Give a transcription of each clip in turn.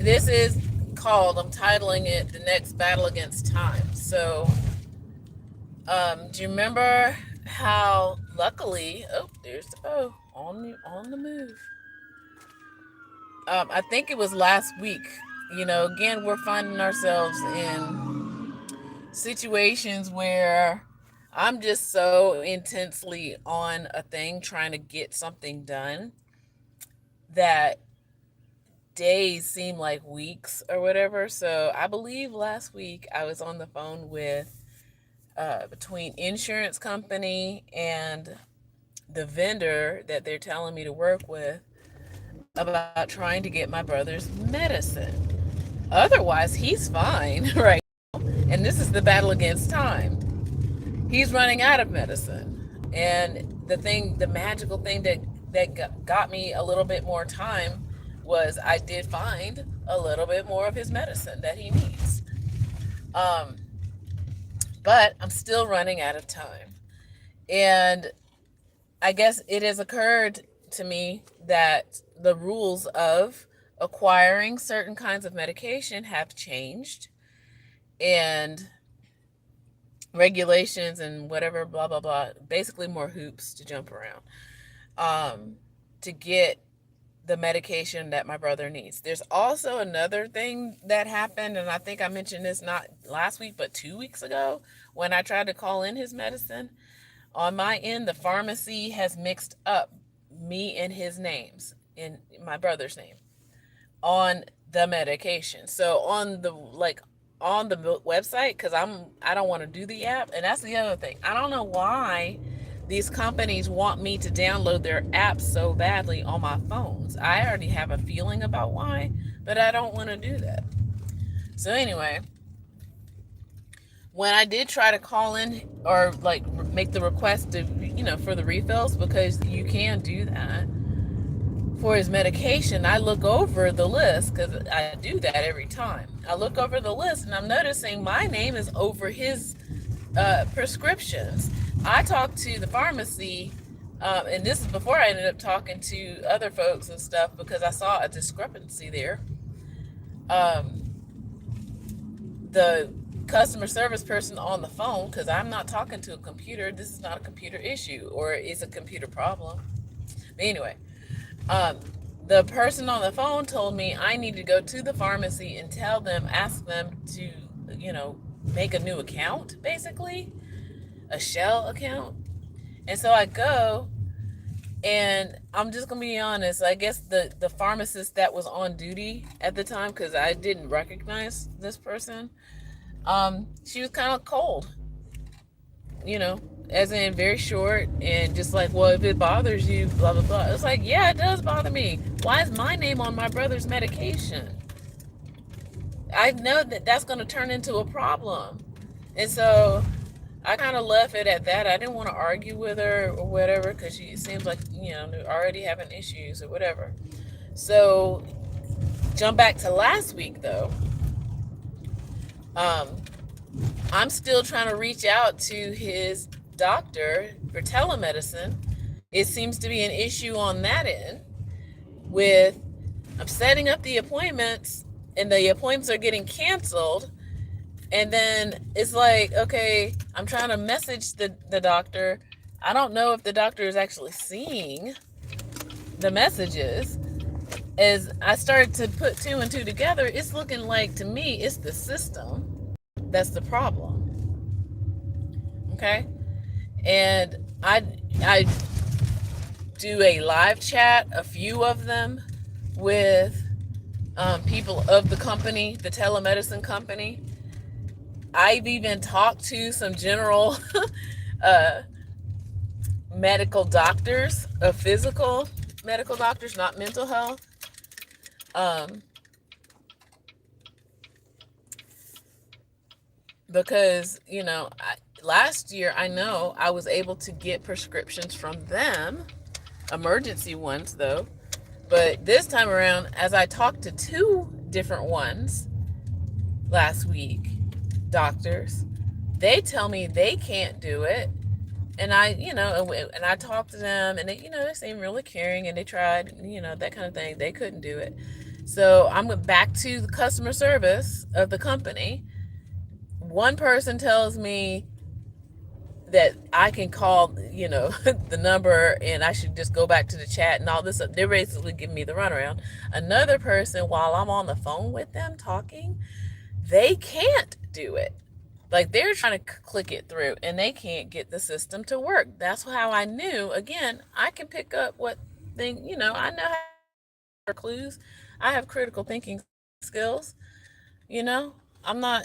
this is called, I'm titling it The Next Battle Against Time. So, do you remember how luckily, oh, there's the bow on the move. I think it was last week. Again, we're finding ourselves in situations where I'm just so intensely on a thing trying to get something done that days seem like weeks or whatever. So I believe last week I was on the phone with between insurance company and the vendor that they're telling me to work with about trying to get my brother's medicine. Otherwise, he's fine, right? And this is the battle against time. He's running out of medicine. And the magical thing that got me a little bit more time was I did find a little bit more of his medicine that he needs. Um, but I'm still running out of time. And I guess it has occurred to me that the rules of acquiring certain kinds of medication have changed, and regulations and whatever, blah, blah, blah, basically more hoops to jump around um, to get the medication that my brother needs. There's also another thing that happened, and I think I mentioned this not last week, but 2 weeks ago when I tried to call in his medicine. On my end, the pharmacy has mixed up me and his names, in my brother's name, on the medication. So on the website, because I don't want to do the app, and that's the other thing. I don't know why these companies want me to download their apps so badly on my phones. I already have a feeling about why, but I don't want to do that. So anyway, when I did try to call in or like make the request to, for the refills, because you can do that for his medication, I look over the list because I do that every time. I look over the list and I'm noticing my name is over his prescriptions. I talked to the pharmacy, and this is before I ended up talking to other folks and stuff because I saw a discrepancy there. Um, the customer service person on the phone, because I'm not talking to a computer, this is not a computer issue, or it's a computer problem. But anyway, um, the person on the phone told me I need to go to the pharmacy and ask them to, make a new account, basically, a shell account. And so I go, and I'm just gonna be honest. I guess the pharmacist that was on duty at the time, because I didn't recognize this person, she was kind of cold, you know, as in very short and just like, well, if it bothers you, blah blah blah. It's like, yeah, it does bother me. Why is my name on my brother's medication? I know that that's going to turn into a problem. And so I kind of left it at that. I didn't want to argue with her or whatever because she seems like, they're already having issues or whatever. So, jump back to last week though. Um, I'm still trying to reach out to his doctor for telemedicine. It seems to be an issue on that end with I'm setting up the appointments and the appointments are getting canceled. And then it's like, okay, I'm trying to message the doctor. I don't know if the doctor is actually seeing the messages. As I started to put two and two together, it's looking like to me it's the system that's the problem. Okay? And I do a live chat, a few of them, with people of the company, the telemedicine company. I've even talked to some general uh, medical doctors, physical medical doctors, not mental health. Um, because, last year I know I was able to get prescriptions from them, emergency ones though. But this time around, as I talked to two different ones last week, doctors, they tell me they can't do it. And I talked to them, and they seemed really caring, and they tried, that kind of thing. They couldn't do it. So I'm back to the customer service of the company. One person tells me that I can call, the number and I should just go back to the chat and all this. They're basically giving me the runaround. Another person, while I'm on the phone with them talking, they can't do it. Like they're trying to click it through and they can't get the system to work. That's how I knew, again, I can pick up what thing, I know how to clues. I have critical thinking skills, you know. I'm not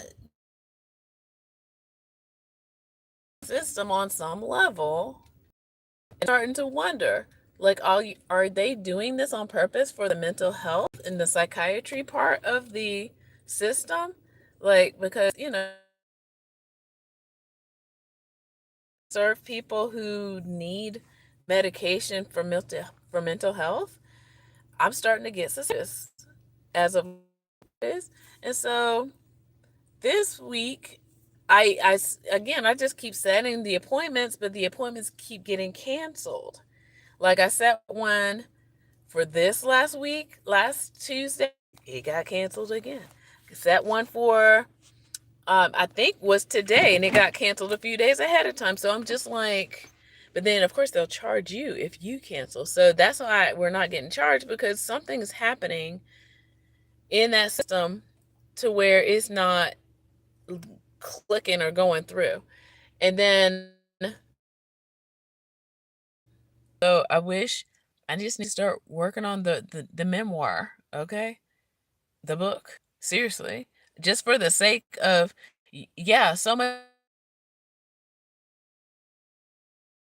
system on some level. Starting to wonder, like, are they doing this on purpose for the mental health and the psychiatry part of the system? Like, because, serve people who need medication for mental health. I'm starting to get suspicious as of this. And so this week, again, I just keep setting the appointments, but the appointments keep getting canceled. Like I set one for this last Tuesday, it got canceled again. Set one for I think was today, and it got canceled a few days ahead of time. So I'm just like, but then of course they'll charge you if you cancel. So that's why we're not getting charged, because something's happening in that system to where it's not clicking or going through. And then, so I wish, I just need to start working on the memoir, okay? The book. Seriously. Just for the sake of, yeah, so much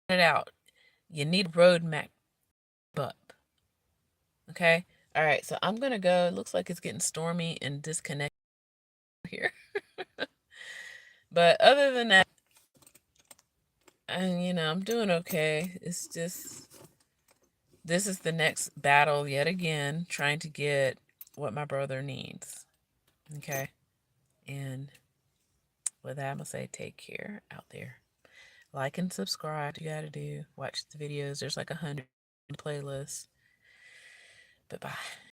it out. You need a roadmap up. Okay? All right, so I'm gonna go. It looks like it's getting stormy and disconnected here. But other than that, and I'm doing okay. It's just, this is the next battle yet again, trying to get what my brother needs. Okay? And with that, I'm gonna say take care out there. Like and subscribe. You gotta do. Watch the videos. There's like 100 playlists. Bye bye.